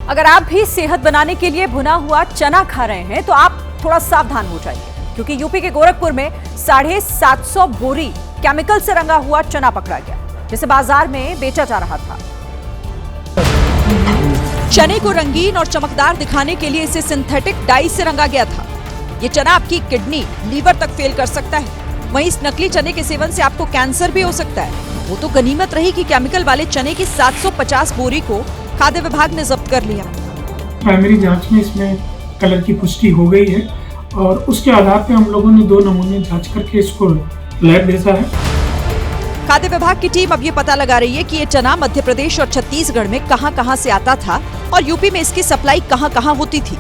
अगर आप भी सेहत बनाने के लिए भुना हुआ चना खा रहे हैं तो आप थोड़ा सावधान हो जाइए, क्योंकि यूपी के गोरखपुर में 750 बोरी केमिकल से रंगा हुआ चना पकड़ा गया, जिसे बाजार में बेचा जा रहा था। चने को रंगीन और चमकदार दिखाने के लिए इसे सिंथेटिक डाई से रंगा गया था। ये चना आपकी किडनी, लीवर तक फेल कर सकता है। वहीं इस नकली चने के सेवन से आपको कैंसर भी हो सकता है। वो तो गनीमत रही कि केमिकल वाले चने की 750 बोरी को खाद्य विभाग ने जब्त कर लिया। प्राइमरी जांच में इसमें कलर की पुष्टि हो गई है और उसके आधार पे हम लोगों ने 2 नमूने जांच करके इसको लैब भेजा है। खाद्य विभाग की टीम अब ये पता लगा रही है कि ये चना मध्य प्रदेश और छत्तीसगढ़ में कहां-कहां से आता था और यूपी में इसकी सप्लाई कहां-कहां होती थी।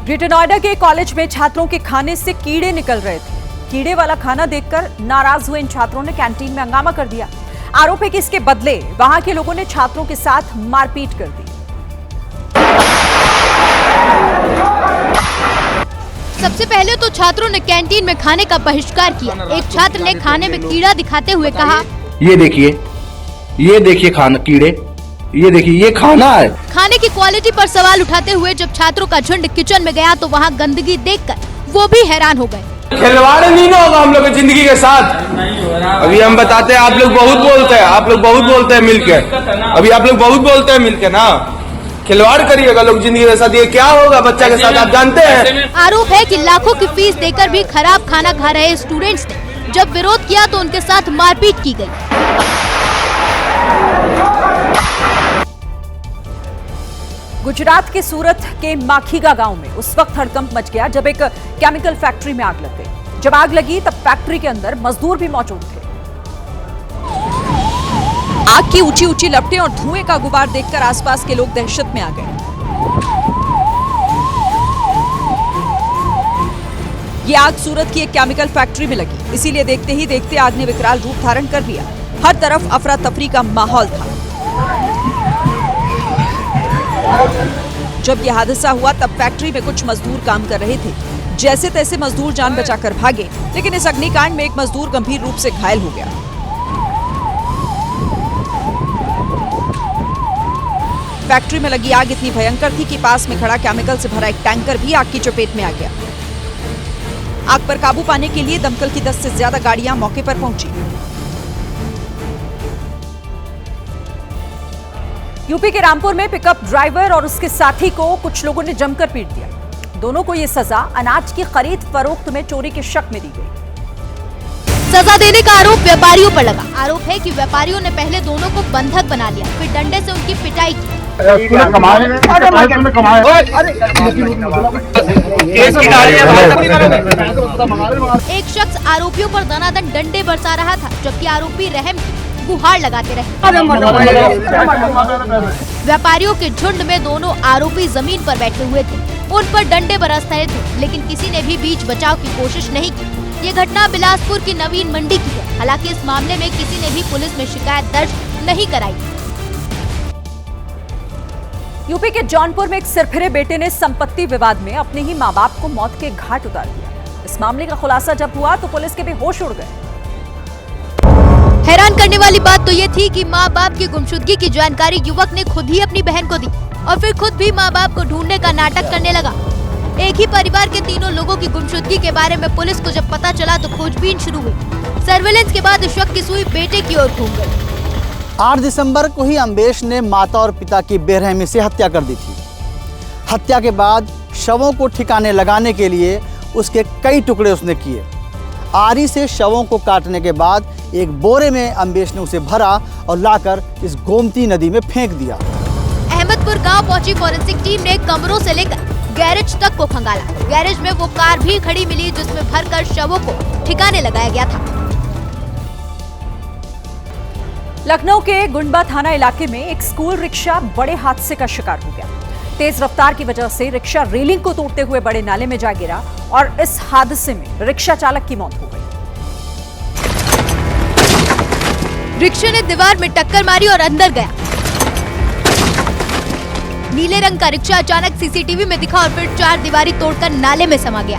ग्रेटर नोएडा के कॉलेज में छात्रों के खाने से कीड़े निकल रहे थे। कीड़े वाला खाना देखकर नाराज हुए इन छात्रों ने कैंटीन में हंगामा कर दिया। आरोप है कि इसके बदले वहां के लोगों ने छात्रों के साथ मारपीट कर दी। सबसे पहले तो छात्रों ने कैंटीन में खाने का बहिष्कार किया। एक छात्र ने खाने में कीड़ा दिखाते हुए कहा, ये देखिए खाना कीड़े, ये देखिए ये खाना है। खाने की क्वालिटी पर सवाल उठाते हुए जब छात्रों का झुंड किचन में गया तो वहाँ गंदगी देखकर वो भी हैरान हो गए। खिलवाड़ नहीं ना होगा हम लोग की जिंदगी के साथ। अभी हम बताते हैं, आप लोग बहुत बोलते हैं मिलकर। अभी आप लोग बहुत बोलते हैं मिलकर ना, खिलवाड़ करिएगा लोग जिंदगी के साथ, ये क्या होगा बच्चा के साथ आप जानते हैं। आरोप है कि लाखों की फीस देकर भी खराब खाना खा रहे स्टूडेंट्स ने जब विरोध किया तो उनके साथ मारपीट की गई। गुजरात के सूरत के माखीगा गांव में उस वक्त हड़कंप मच गया जब एक केमिकल फैक्ट्री में आग लग गई। जब आग लगी तब फैक्ट्री के अंदर मजदूर भी मौजूद थे। आग की ऊंची ऊंची लपटें और धुएं का गुबार देखकर आसपास के लोग दहशत में आ गए। ये आग सूरत की एक केमिकल फैक्ट्री में लगी, इसीलिए देखते ही देखते आग ने विकराल रूप धारण कर लिया। हर तरफ अफरा तफरी का माहौल था। जब यह हादसा हुआ तब फैक्ट्री में कुछ मजदूर काम कर रहे थे। जैसे तैसे मजदूर जान बचाकर भागे, लेकिन इस अग्निकांड में एक मजदूर गंभीर रूप से घायल हो गया। फैक्ट्री में लगी आग इतनी भयंकर थी कि पास में खड़ा केमिकल से भरा एक टैंकर भी आग की चपेट में आ गया। आग पर काबू पाने के लिए दमकल की 10 से ज्यादा गाड़ियां मौके पर पहुंची। यूपी के रामपुर में पिकअप ड्राइवर और उसके साथी को कुछ लोगों ने जमकर पीट दिया। दोनों को ये सजा अनाज की खरीद फरोख्त में चोरी के शक में दी गई। सजा देने का आरोप व्यापारियों पर लगा। आरोप है कि व्यापारियों ने पहले दोनों को बंधक बना लिया, फिर डंडे से उनकी पिटाई की। एक शख्स आरोपियों पर दनादन डंडे बरसा रहा था, जबकि आरोपी रहम गुहार लगाते रहे। व्यापारियों के झुंड में दोनों आरोपी जमीन पर बैठे हुए थे, उन पर डंडे बरस रहे थे, लेकिन किसी ने भी बीच बचाव की कोशिश नहीं की। ये घटना बिलासपुर की नवीन मंडी की है। हालांकि इस मामले में किसी ने भी पुलिस में शिकायत दर्ज नहीं कराई। यूपी के जौनपुर में एक सिरफिरे बेटे ने संपत्ति विवाद में अपने ही मां बाप को मौत के घाट उतार दिया। इस मामले का खुलासा जब हुआ तो पुलिस के भी होश उड़ गए। हैरान करने वाली बात तो ये थी कि माँ बाप की गुमशुदगी की जानकारी युवक ने खुद ही अपनी बहन को दी और फिर खुद भी माँ बाप को ढूंढने का नाटक करने लगा। एक ही परिवार के तीनों लोगों की गुमशुदगी के बारे में पुलिस को जब पता चला तो खोजबीन शुरू हुई। सर्वेलेंस के बाद शक की सुई बेटे की ओर घूम गई। 8 दिसंबर को ही अम्बेश ने माता और पिता की बेरहमी से हत्या कर दी थी। हत्या के बाद शवों को ठिकाने लगाने के लिए उसके कई टुकड़े उसने किए। आरी से शवों को काटने के बाद एक बोरे में अम्बेश ने उसे भरा और लाकर इस गोमती नदी में फेंक दिया। अहमदपुर गांव पहुंची फॉरेंसिक टीम ने कमरों से लेकर गैरेज तक को खंगाला। गैरेज में वो कार भी खड़ी मिली जिसमें भरकर शवों को ठिकाने लगाया गया था। लखनऊ के गुंडबा थाना इलाके में एक स्कूल रिक्शा बड़े हादसे का शिकार हो गया। तेज रफ्तार की वजह से रिक्शा रेलिंग को तोड़ते हुए बड़े नाले में जा गिरा और इस हादसे में रिक्शा चालक की मौत हो गई। रिक्शे ने दीवार में टक्कर मारी और अंदर गया। नीले रंग का रिक्शा अचानक सीसीटीवी में दिखा और फिर 4 दीवारी तोड़कर नाले में समा गया।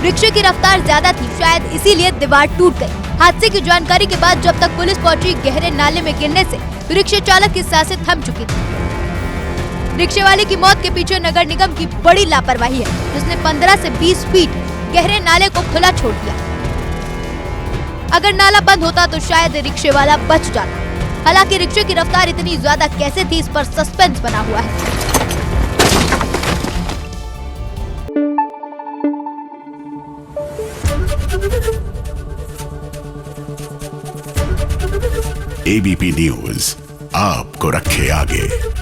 रिक्शे की रफ्तार ज्यादा थी, शायद इसीलिए दीवार टूट गई। हादसे की जानकारी के बाद जब तक पुलिस पहुंची, गहरे नाले में गिरने से रिक्शा चालक की सांसें थम चुकी थी। रिक्शे वाले की मौत के पीछे नगर निगम की बड़ी लापरवाही है, जिसने 15 से 20 फीट गहरे नाले को खुला छोड़ दिया। अगर नाला बंद होता तो शायद रिक्शे वाला बच जाता। हालांकि रिक्शे की रफ्तार इतनी ज्यादा कैसे थी, इस पर सस्पेंस बना हुआ है। एबीपी न्यूज आपको रखे आगे।